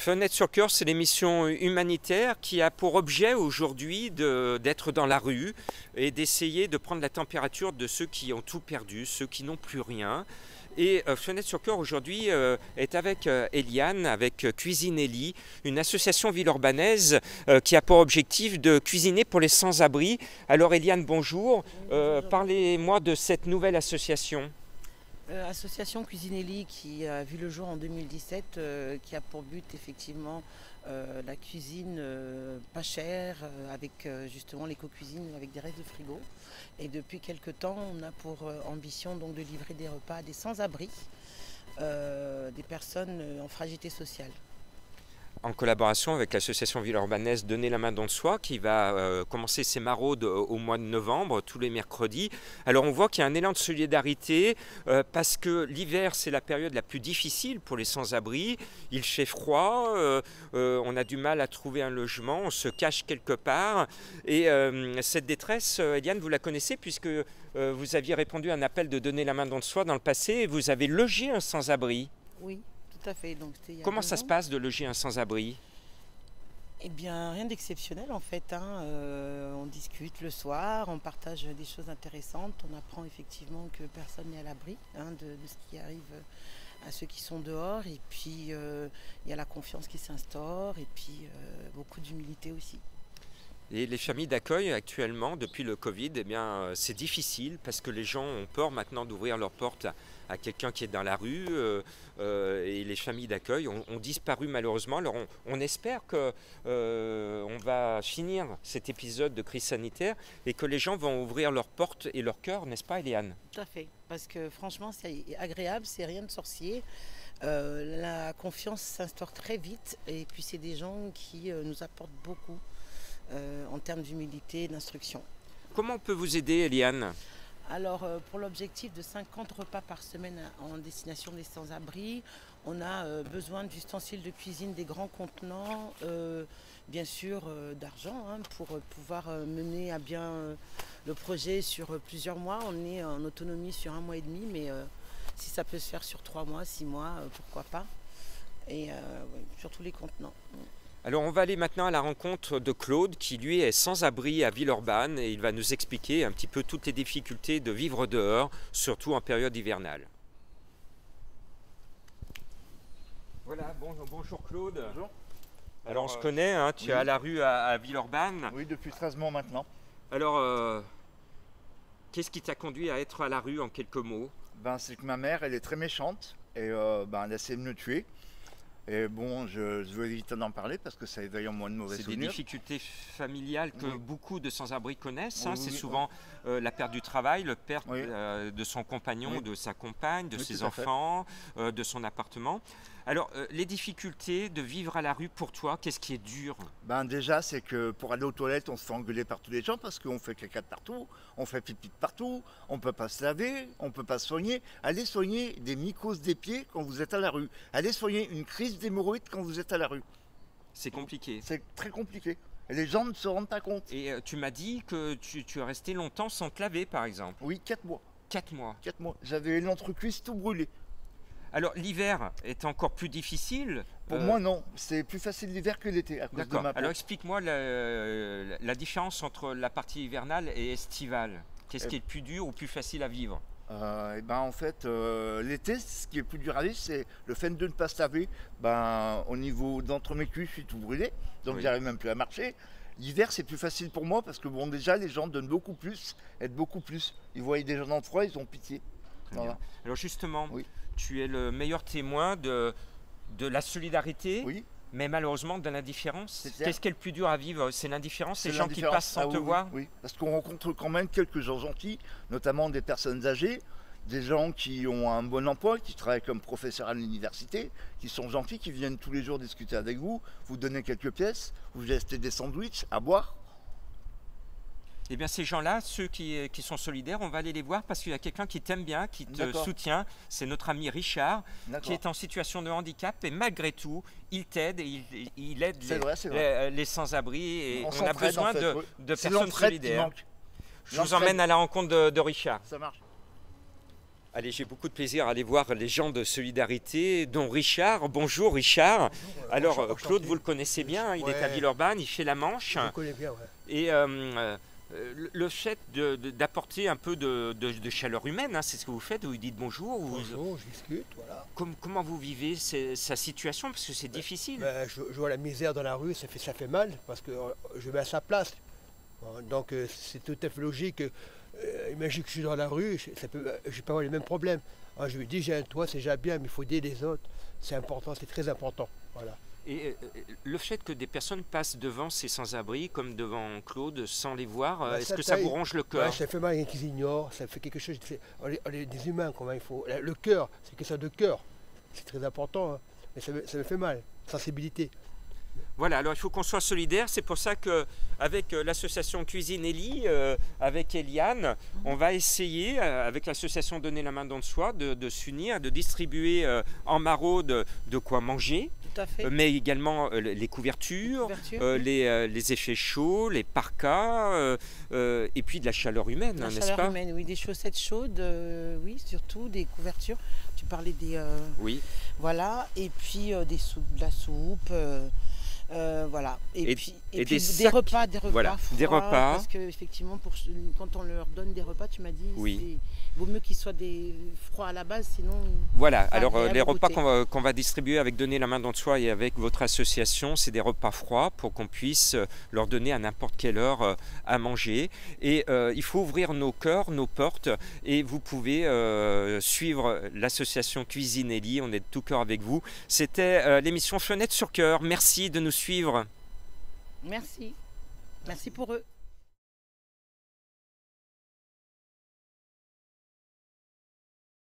Fenêtre sur cœur, c'est l'émission humanitaire qui a pour objet aujourd'hui d'être dans la rue et d'essayer de prendre la température de ceux qui ont tout perdu, ceux qui n'ont plus rien. Et Fenêtre sur cœur aujourd'hui est avec Eliane, avec Cuisine Ellie, une association villeurbanaise qui a pour objectif de cuisiner pour les sans-abri. Alors Eliane, bonjour. Parlez-moi de cette nouvelle association. Association Cuisine Ellie qui a vu le jour en 2017, qui a pour but effectivement la cuisine pas chère, avec justement l'éco-cuisine avec des restes de frigo. Et depuis quelques temps, on a pour ambition donc de livrer des repas à des sans-abri, des personnes en fragilité sociale. En collaboration avec l'association villeurbanaise Donner la main don de soi qui va commencer ses maraudes au mois de novembre, tous les mercredis. Alors on voit qu'il y a un élan de solidarité parce que l'hiver c'est la période la plus difficile pour les sans-abri. Il fait froid, on a du mal à trouver un logement, on se cache quelque part. Et cette détresse, Eliane, vous la connaissez puisque vous aviez répondu à un appel de Donner la main don de soi dans le passé et vous avez logé un sans-abri. Oui. Tout à fait. Donc, comment ça se passe de loger un sans-abri? Eh bien, rien d'exceptionnel en fait. On discute le soir, on partage des choses intéressantes, on apprend effectivement que personne n'est à l'abri de ce qui arrive à ceux qui sont dehors. Et puis, il y a la confiance qui s'instaure et puis beaucoup d'humilité aussi. Et les familles d'accueil actuellement, depuis le Covid, eh bien, c'est difficile parce que les gens ont peur maintenant d'ouvrir leurs portes à quelqu'un qui est dans la rue et les familles d'accueil ont disparu malheureusement. Alors on espère qu'on va finir cet épisode de crise sanitaire et que les gens vont ouvrir leurs portes et leur cœur, n'est-ce pas Eliane? Tout à fait, parce que franchement c'est agréable, c'est rien de sorcier. La confiance s'instaure très vite et puis c'est des gens qui nous apportent beaucoup. En termes d'humilité et d'instruction. Comment on peut vous aider, Eliane? Alors, pour l'objectif de 50 repas par semaine en destination des sans-abri, on a besoin d'ustensiles de cuisine, des grands contenants, bien sûr d'argent pour pouvoir mener à bien le projet sur plusieurs mois. On est en autonomie sur 1 mois et demi, mais si ça peut se faire sur 3 mois, 6 mois, pourquoi pas. Et sur tous les contenants. Alors on va aller maintenant à la rencontre de Claude qui lui est sans-abri à Villeurbanne et il va nous expliquer un petit peu toutes les difficultés de vivre dehors, surtout en période hivernale. Voilà, bonjour Claude. Bonjour. Alors on se connaît, tu es à la rue à Villeurbanne. Oui, depuis 13 mois maintenant. Alors, qu'est-ce qui t'a conduit à être à la rue en quelques mots? C'est que ma mère, elle est très méchante et elle a essayé de me tuer. Et bon, je veux éviter d'en parler parce que ça éveille en moi de mauvais souvenirs. C'est des difficultés familiales que beaucoup de sans-abri connaissent. Oui, c'est souvent la perte du travail, la perte de son compagnon, de sa compagne, de ses enfants, de son appartement. Alors, les difficultés de vivre à la rue pour toi, qu'est-ce qui est dur? Déjà, c'est que pour aller aux toilettes, on se fait engueuler par tous les gens parce qu'on fait caca de partout, on fait pipi de partout, on ne peut pas se laver, on ne peut pas se soigner. Allez soigner des mycoses des pieds quand vous êtes à la rue. Allez soigner une crise d'hémorroïdes quand vous êtes à la rue. C'est compliqué. C'est très compliqué. Et les gens ne se rendent pas compte. Et tu m'as dit que tu es resté longtemps sans te laver, par exemple. Oui, 4 mois. 4 mois. 4 mois. J'avais l'entrecuisse tout brûlé. Alors l'hiver est encore plus difficile? Pour moi non, c'est plus facile l'hiver que l'été à cause de ma peau. Alors explique-moi la différence entre la partie hivernale et estivale. Qu'est-ce qui est le plus dur ou plus facile à vivre? En fait, l'été, ce qui est plus dur à vivre, c'est le fait de ne pas se laver. Au niveau d'entre mes cuisses, je suis tout brûlé, donc j'arrive même plus à marcher. L'hiver, c'est plus facile pour moi parce que déjà, les gens donnent beaucoup plus, aident beaucoup plus. Ils voient des gens dans le froid, ils ont pitié. Voilà. Alors justement, tu es le meilleur témoin de la solidarité, mais malheureusement de l'indifférence. Qu'est-ce qui est le plus dur à vivre? C'est l'indifférence, les gens qui passent sans te voir? Oui, parce qu'on rencontre quand même quelques gens gentils, notamment des personnes âgées, des gens qui ont un bon emploi, qui travaillent comme professeurs à l'université, qui sont gentils, qui viennent tous les jours discuter avec vous, vous donner quelques pièces, vous achetez des sandwichs à boire. Eh bien ces gens-là, ceux qui sont solidaires, on va aller les voir parce qu'il y a quelqu'un qui t'aime bien, qui te soutient. C'est notre ami Richard, qui est en situation de handicap et malgré tout, il t'aide et il aide les sans-abri et on a besoin de personnes solidaires. Je vous emmène à la rencontre de Richard. Ça marche. Allez, j'ai beaucoup de plaisir à aller voir les gens de solidarité, dont Richard. Bonjour Richard. Bonjour, Alors enchanté. Claude, vous le connaissez bien, il est à Ouais. Villeurbanne, il fait la Manche. Je le connais bien, ouais. Et le fait d'apporter un peu de chaleur humaine, hein, c'est ce que vous faites, vous lui dites bonjour. Bonjour, je discute, voilà. Comment vous vivez sa situation, parce que c'est difficile. Je vois la misère dans la rue, ça fait mal, parce que je mets à sa place. Bon, donc c'est tout à fait logique. Imagine que je suis dans la rue, je peux avoir les mêmes problèmes. Alors, je lui dis, j'ai un toit, c'est déjà bien, mais il faut aider les autres. C'est important, c'est très important. Voilà. Et le fait que des personnes passent devant ces sans-abri, comme devant Claude, sans les voir, est-ce que ça vous ronge le cœur? Ouais, ça fait mal, il y en a qui ignorent, ça fait quelque chose. On est des humains, comment il faut. Le cœur, c'est que ça de cœur. C'est très important, hein. Mais ça me fait mal. Sensibilité. Voilà, alors il faut qu'on soit solidaire. C'est pour ça qu'avec l'association Cuisine Elie, avec Eliane, on va essayer, avec l'association Donner la main dans le soi, de s'unir, de distribuer en maraude de quoi manger, Tout à fait. mais également les couvertures, les effets chauds, les parkas, et puis de la chaleur humaine, La n'est-ce chaleur pas? humaine, oui, des chaussettes chaudes, oui, surtout des couvertures. Tu parlais des, Oui. voilà, et puis de la soupe, voilà. Et puis des des sacs. repas, Voilà, froids, des repas. parce que effectivement, quand on leur donne des repas, tu m'as dit, Oui. il vaut mieux qu'ils soient des froids à la base, sinon. Voilà, pas alors agréable les à repas goûter. qu'on va distribuer avec Donner la main dans le soi et avec votre association, c'est des repas froids pour qu'on puisse leur donner à n'importe quelle heure à manger. Et il faut ouvrir nos cœurs, nos portes, et vous pouvez suivre l'association Cuisine Elie, on est de tout cœur avec vous. C'était l'émission Fenêtre sur Cœur, merci de nous suivre. Merci. Merci pour eux.